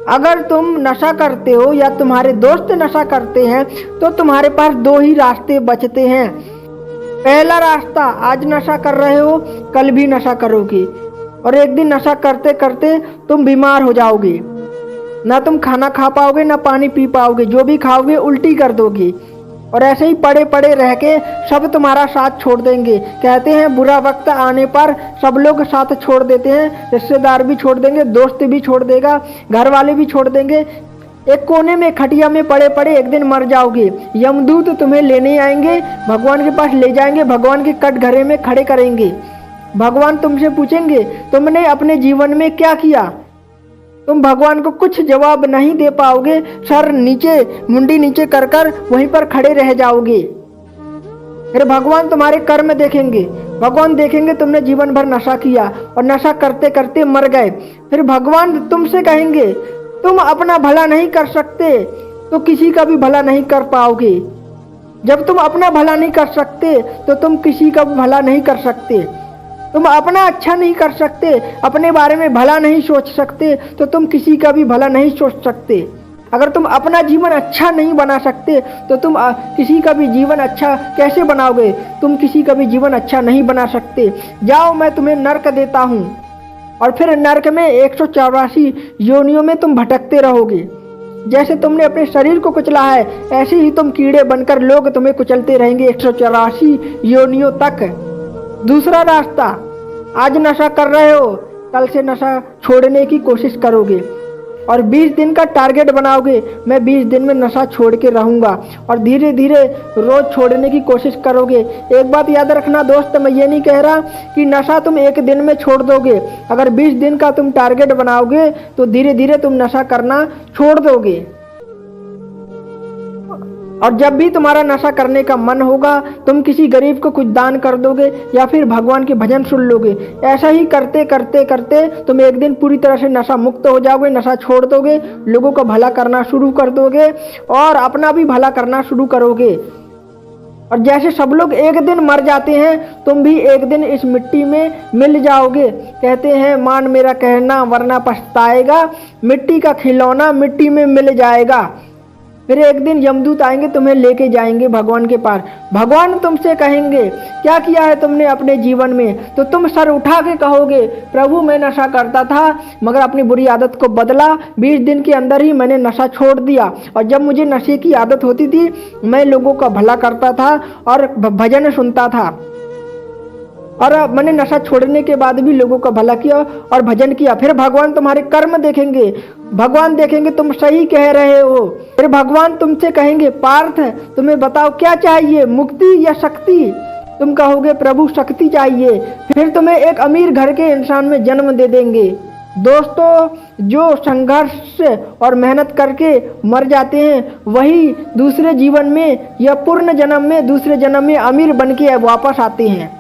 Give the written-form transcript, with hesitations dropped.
अगर तुम नशा करते हो या तुम्हारे दोस्त नशा करते हैं तो तुम्हारे पास दो ही रास्ते बचते हैं। पहला रास्ता, आज नशा कर रहे हो कल भी नशा करोगे और एक दिन नशा करते करते तुम बीमार हो जाओगे। ना तुम खाना खा पाओगे ना पानी पी पाओगे, जो भी खाओगे उल्टी कर दोगे और ऐसे ही पड़े पड़े रह के सब तुम्हारा साथ छोड़ देंगे। कहते हैं बुरा वक्त आने पर सब लोग साथ छोड़ देते हैं, रिश्तेदार भी छोड़ देंगे, दोस्त भी छोड़ देगा, घर वाले भी छोड़ देंगे। एक कोने में खटिया में पड़े पड़े एक दिन मर जाओगे। यमदूत तुम्हें लेने आएंगे, भगवान के पास ले जाएंगे, भगवान के कटघरे में खड़े करेंगे। भगवान तुमसे पूछेंगे तुमने अपने जीवन में क्या किया। तुम भगवान को कुछ जवाब नहीं दे पाओगे, सर नीचे मुंडी नीचे कर कर वहीं पर खड़े रह जाओगे। फिर भगवान तुम्हारे कर्म देखेंगे, भगवान देखेंगे तुमने जीवन भर नशा किया और नशा करते करते मर गए। फिर भगवान तुमसे कहेंगे तुम अपना भला नहीं कर सकते तो किसी का भी भला नहीं कर पाओगे। जब तुम अपना भला नहीं कर सकते तो तुम किसी का भला नहीं कर सकते। तुम अपना अच्छा नहीं कर सकते, अपने बारे में भला नहीं सोच सकते तो तुम किसी का भी भला नहीं सोच सकते। अगर तुम अपना जीवन अच्छा नहीं बना सकते तो तुम किसी का भी जीवन अच्छा कैसे बनाओगे। तुम किसी का भी जीवन अच्छा नहीं बना सकते। जाओ मैं तुम्हें नर्क देता हूँ और फिर नर्क में 184 योनियों में तुम भटकते रहोगे। जैसे तुमने अपने शरीर को कुचला है ऐसे ही तुम कीड़े बनकर लोग तुम्हें कुचलते रहेंगे 184 योनियों तक। दूसरा रास्ता, आज नशा कर रहे हो कल से नशा छोड़ने की कोशिश करोगे और 20 दिन का टारगेट बनाओगे, मैं 20 दिन में नशा छोड़ के रहूँगा और धीरे धीरे रोज़ छोड़ने की कोशिश करोगे। एक बात याद रखना दोस्त, मैं ये नहीं कह रहा कि नशा तुम एक दिन में छोड़ दोगे। अगर 20 दिन का तुम टारगेट बनाओगे तो धीरे धीरे तुम नशा करना छोड़ दोगे। और जब भी तुम्हारा नशा करने का मन होगा तुम किसी गरीब को कुछ दान कर दोगे या फिर भगवान के भजन सुन लोगे। ऐसा ही करते करते करते तुम एक दिन पूरी तरह से नशा मुक्त हो जाओगे, नशा छोड़ दोगे, लोगों का भला करना शुरू कर दोगे और अपना भी भला करना शुरू करोगे। और जैसे सब लोग एक दिन मर जाते हैं तुम भी एक दिन इस मिट्टी में मिल जाओगे। कहते हैं मान मेरा कहना वरना पछताएगा, मिट्टी का खिलौना मिट्टी में मिल जाएगा। फिर एक दिन यमदूत आएंगे तुम्हें लेके जाएंगे भगवान के पास। भगवान तुमसे कहेंगे क्या किया है तुमने अपने जीवन में, तो तुम सर उठा के कहोगे प्रभु मैं नशा करता था मगर अपनी बुरी आदत को बदला, 20 दिन के अंदर ही मैंने नशा छोड़ दिया और जब मुझे नशे की आदत होती थी मैं लोगों का भला करता था और भजन सुनता था और मैंने नशा छोड़ने के बाद भी लोगों का भला किया और भजन किया। फिर भगवान तुम्हारे कर्म देखेंगे, भगवान देखेंगे तुम सही कह रहे हो। फिर भगवान तुमसे कहेंगे पार्थ तुम्हें बताओ क्या चाहिए, मुक्ति या शक्ति। तुम कहोगे प्रभु शक्ति चाहिए। फिर तुम्हें एक अमीर घर के इंसान में जन्म दे देंगे। दोस्तों जो संघर्ष और मेहनत करके मर जाते हैं वही दूसरे जीवन में या पूर्ण जन्म में दूसरे जन्म में अमीर बन के वापस आते हैं।